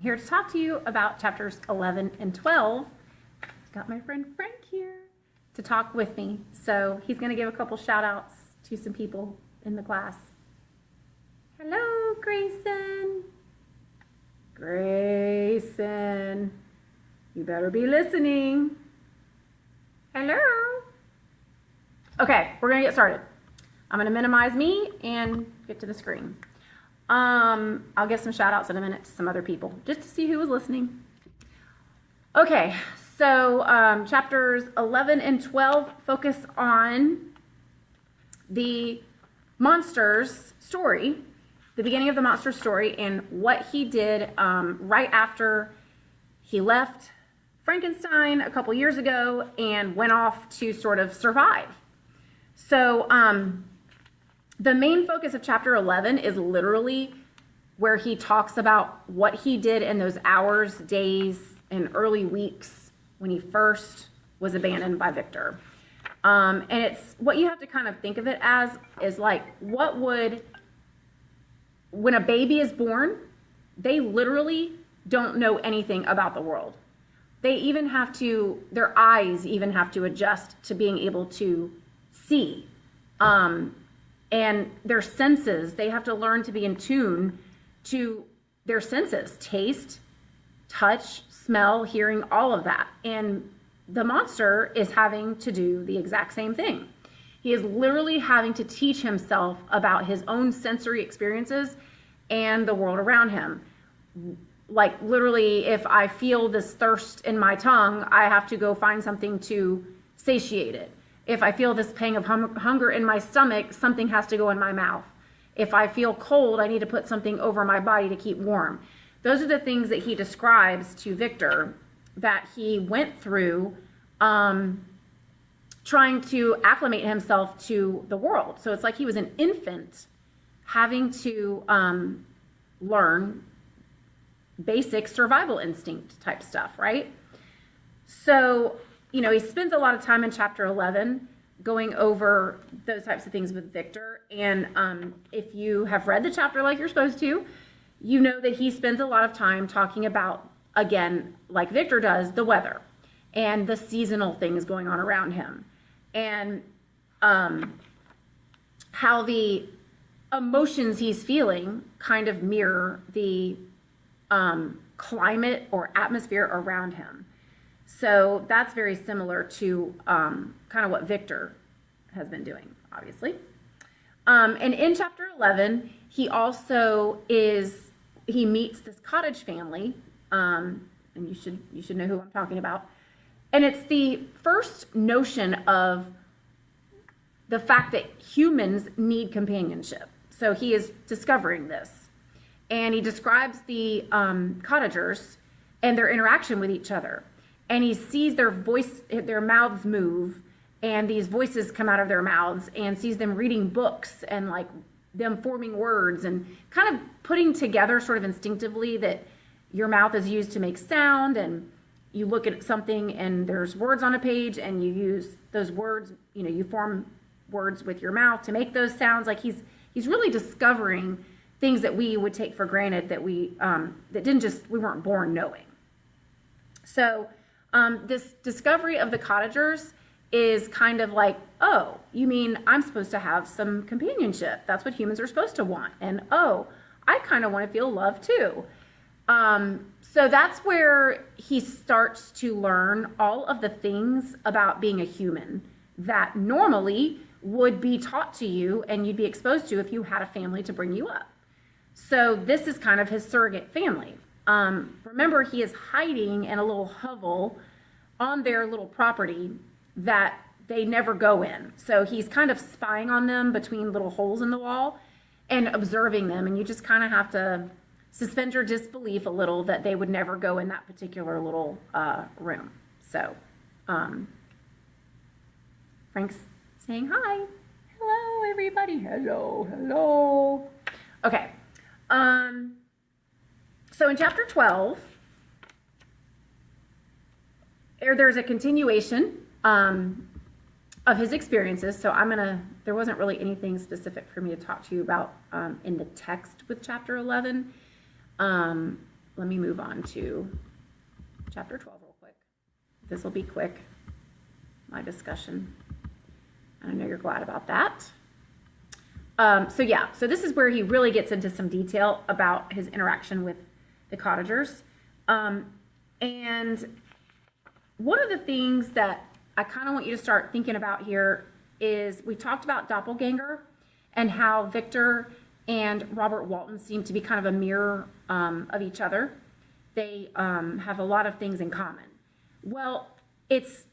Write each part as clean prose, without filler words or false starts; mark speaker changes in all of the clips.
Speaker 1: here to talk to you about chapters 11 and 12. Got my friend Frank here to talk with me. So he's going to give a couple shout outs to some people in the class. Hello, Grayson. Grayson, you better be listening. Hello. Okay, we're going to get started. I'm going to minimize me and get to the screen. I'll give some shout outs in a minute to some other people just to see who was listening. Okay, so chapters 11 and 12 focus on the monster's story, the beginning of the monster story, and what he did right after he left Frankenstein a couple years ago and went off to sort of survive. So the main focus of chapter 11 is literally where he talks about what he did in those hours, days, and early weeks when he first was abandoned by Victor. And it's what you have to kind of think of it as is like, when a baby is born, they literally don't know anything about the world. They even have to, their eyes even have to adjust to being able to see. And their senses, they have to learn to be in tune to their senses, taste, touch, smell, hearing, all of that. And the monster is having to do the exact same thing. He is literally having to teach himself about his own sensory experiences and the world around him. Like literally, if I feel this thirst in my tongue, I have to go find something to satiate it. If I feel this pang of hunger in my stomach, something has to go in my mouth. If I feel cold, I need to put something over my body to keep warm. Those are the things that he describes to Victor that he went through trying to acclimate himself to the world. So it's like he was an infant having to learn basic survival instinct type stuff, right? So, he spends a lot of time in chapter 11 going over those types of things with Victor. And if you have read the chapter like you're supposed to, you know that he spends a lot of time talking about, again, like Victor does, the weather and the seasonal things going on around him. And how the emotions he's feeling kind of mirror the climate or atmosphere around him. So that's very similar to kind of what Victor has been doing, obviously. And in chapter 11, he also he meets this cottage family, and you should know who I'm talking about. And it's the first notion of the fact that humans need companionship. So he is discovering this. And he describes the cottagers and their interaction with each other. And he sees their mouths move, and these voices come out of their mouths, and sees them reading books and like them forming words and kind of putting together sort of instinctively that your mouth is used to make sound, and you look at something and there's words on a page and you use those words, you form words with your mouth to make those sounds. Like he's really discovering things that we would take for granted that we weren't born knowing. So this discovery of the cottagers is kind of like, oh, you mean I'm supposed to have some companionship? That's what humans are supposed to want. And oh, I kind of want to feel love too. So that's where he starts to learn all of the things about being a human that normally would be taught to you and you'd be exposed to if you had a family to bring you up. So this is kind of his surrogate family. Remember, he is hiding in a little hovel on their little property that they never go in. So he's kind of spying on them between little holes in the wall and observing them. And you just kind of have to suspend your disbelief a little that they would never go in that particular little room. So Frank's saying hi. Hello, everybody. Hello. Okay. So in chapter 12, there's a continuation of his experiences. So there wasn't really anything specific for me to talk to you about in the text with chapter 11. Let let me move on to chapter 12 real quick. This will be quick, my discussion. And I know you're glad about that. So this is where he really gets into some detail about his interaction with the cottagers. And one of the things that I kind of want you to start thinking about here is we talked about doppelganger and how Victor and Robert Walton seem to be kind of a mirror of each other. They have a lot of things in common. Well, it's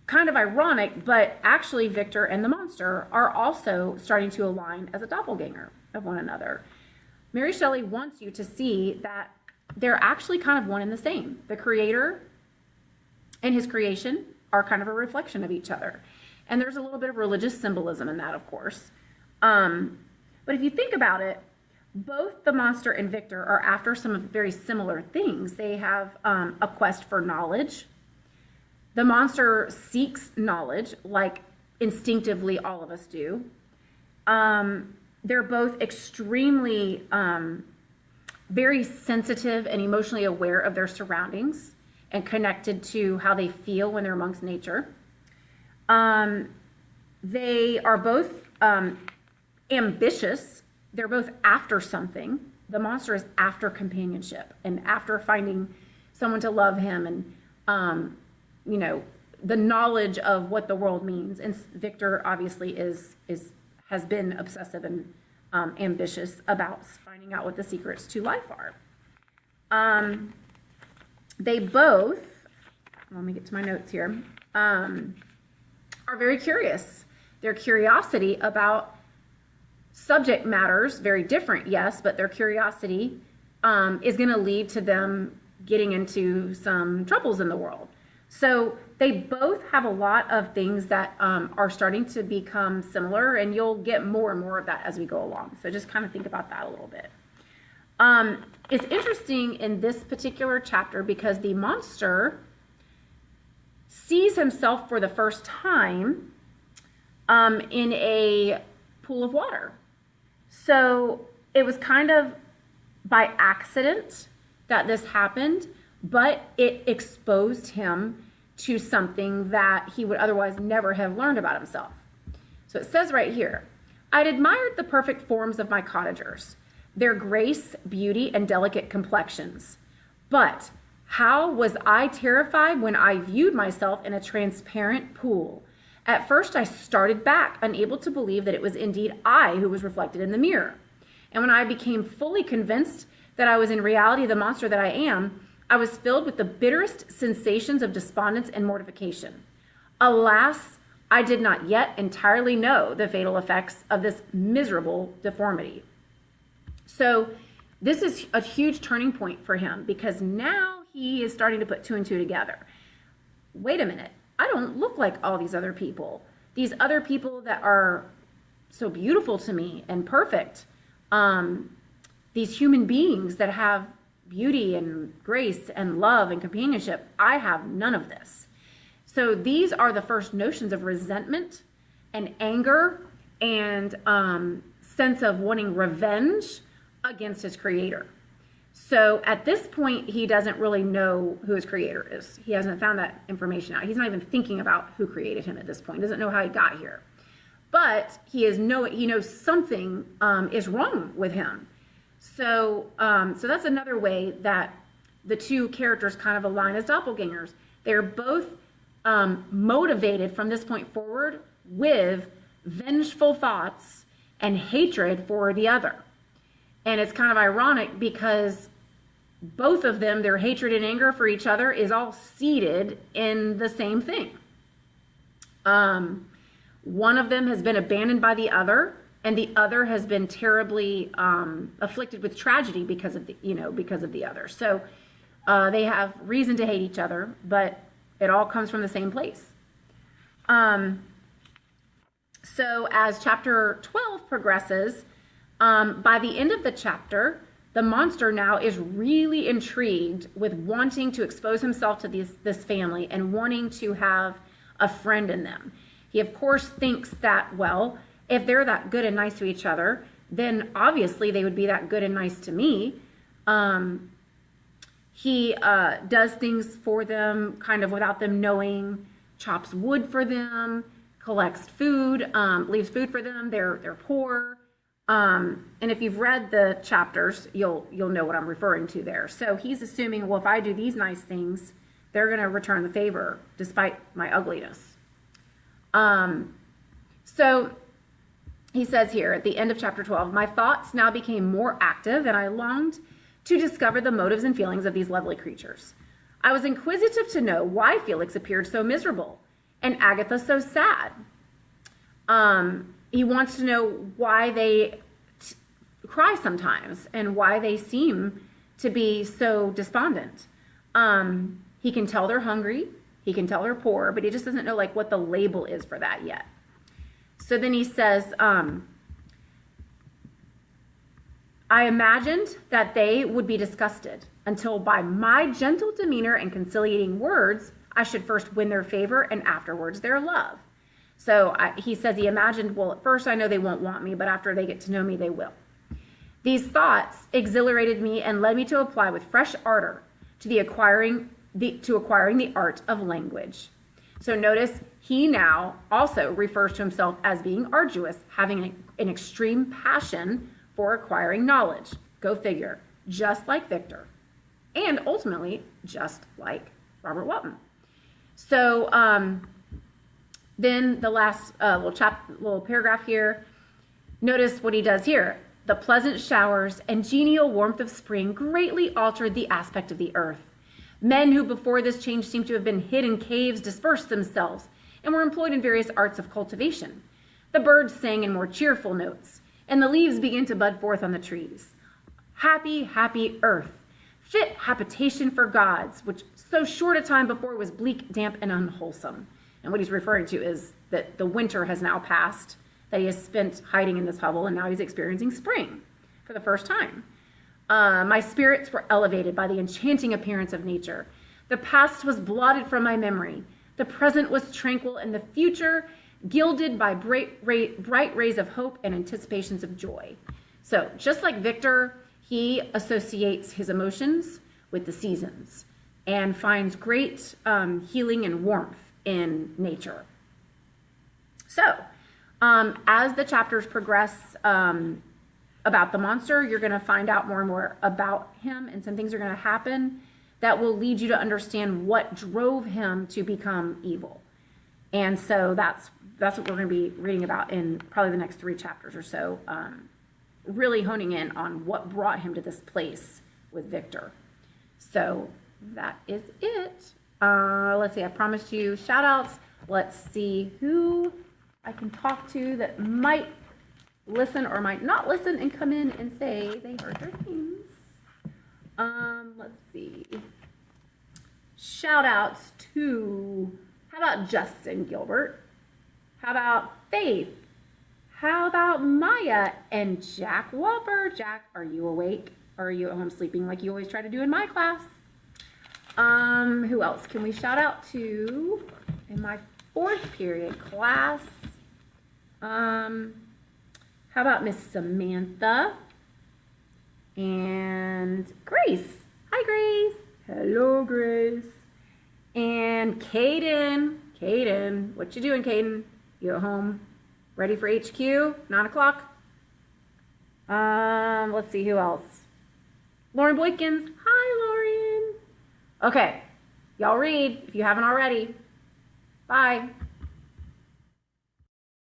Speaker 1: kind of ironic, but actually Victor and the monster are also starting to align as a doppelganger of one another. Mary Shelley wants you to see that they're actually kind of one and the same. The creator and his creation are kind of a reflection of each other. And there's a little bit of religious symbolism in that, of course. But if you think about it, both the monster and Victor are after some very similar things. They have a quest for knowledge. The monster seeks knowledge, like instinctively all of us do. They're both extremely very sensitive and emotionally aware of their surroundings and connected to how they feel when they're amongst nature. They are both ambitious. They're both after something. The monster is after companionship and after finding someone to love him and, the knowledge of what the world means. And Victor obviously has been obsessive and ambitious about finding out what the secrets to life are. They both, let me get to my notes here, are very curious. Their curiosity about subject matters, very different, yes, but their curiosity is going to lead to them getting into some troubles in the world. So they both have a lot of things that are starting to become similar, and you'll get more and more of that as we go along. So just kind of think about that a little bit. It's interesting in this particular chapter because the monster sees himself for the first time in a pool of water. So it was kind of by accident that this happened, but it exposed him to something that he would otherwise never have learned about himself. So it says right here, I'd admired the perfect forms of my cottagers, their grace, beauty, and delicate complexions. But how was I terrified when I viewed myself in a transparent pool? At first I started back, unable to believe that it was indeed I who was reflected in the mirror. And when I became fully convinced that I was in reality the monster that I am, I was filled with the bitterest sensations of despondence and mortification. Alas, I did not yet entirely know the fatal effects of this miserable deformity. So this is a huge turning point for him because now he is starting to put two and two together. Wait a minute. I don't look like all these other people. These other people that are so beautiful to me and perfect. These human beings that have beauty and grace and love and companionship. I have none of this. So these are the first notions of resentment and anger and sense of wanting revenge against his creator. So at this point, he doesn't really know who his creator is. He hasn't found that information out. He's not even thinking about who created him at this point. He doesn't know how he got here. But he knows something is wrong with him. So that's another way that the two characters kind of align as doppelgangers. They're both motivated from this point forward with vengeful thoughts and hatred for the other. And it's kind of ironic because both of them, their hatred and anger for each other is all seated in the same thing. One of them has been abandoned by the other, and the other has been terribly afflicted with tragedy because of the other. So they have reason to hate each other, but it all comes from the same place. So as chapter 12 progresses, by the end of the chapter, the monster now is really intrigued with wanting to expose himself to this family and wanting to have a friend in them. He, of course, thinks that, well, if they're that good and nice to each other, then obviously they would be that good and nice to me. He does things for them kind of without them knowing, chops wood for them, collects food, leaves food for them. They're poor. And if you've read the chapters, you'll know what I'm referring to there. So he's assuming, well, if I do these nice things, they're going to return the favor despite my ugliness. So he says here at the end of chapter 12, my thoughts now became more active and I longed to discover the motives and feelings of these lovely creatures. I was inquisitive to know why Felix appeared so miserable and Agatha so sad. He wants to know why they cry sometimes and why they seem to be so despondent. He can tell they're hungry, he can tell they're poor, but he just doesn't know like what the label is for that yet. So then he says, I imagined that they would be disgusted until by my gentle demeanor and conciliating words, I should first win their favor and afterwards their love. So he says he imagined, well, at first I know they won't want me, but after they get to know me, they will. These thoughts exhilarated me and led me to apply with fresh ardor to acquiring the art of language. So notice he now also refers to himself as being arduous, having an extreme passion for acquiring knowledge. Go figure. Just like Victor. And ultimately, just like Robert Walton. So then the last little paragraph here, notice what he does here. The pleasant showers and genial warmth of spring greatly altered the aspect of the earth. Men who before this change seemed to have been hid in caves dispersed themselves and were employed in various arts of cultivation. The birds sang in more cheerful notes, and the leaves began to bud forth on the trees. Happy, happy earth, fit habitation for gods, which so short a time before was bleak, damp, and unwholesome. And what he's referring to is that the winter has now passed, that he has spent hiding in this hovel, and now he's experiencing spring for the first time. My spirits were elevated by the enchanting appearance of nature. The past was blotted from my memory. The present was tranquil, and the future gilded by bright rays of hope and anticipations of joy. So just like Victor, he associates his emotions with the seasons and finds great healing and warmth in nature. So as the chapters progress about the monster, you're going to find out more and more about him, and some things are going to happen that will lead you to understand what drove him to become evil. And so that's what we're going to be reading about in probably the next 3 chapters or so, really honing in on what brought him to this place with Victor. So that is it. Let's see, I promised you shout outs. Let's see who I can talk to that might listen or might not listen and come in and say they heard their names. Let's see. Shout outs to, how about Justin Gilbert? How about Faith? How about Maya and Jack Whopper? Jack, are you awake? Or are you at home sleeping like you always try to do in my class? Who else can we shout out to in my 4th period class? How about Miss Samantha and Grace? Hi, Grace. Hello, Grace. And Caden. Caden, what you doing, Caden? You at home? Ready for HQ? 9 o'clock? Let's see, who else? Lauren Boykins. Hi, Lauren. Okay, y'all read if you haven't already. Bye.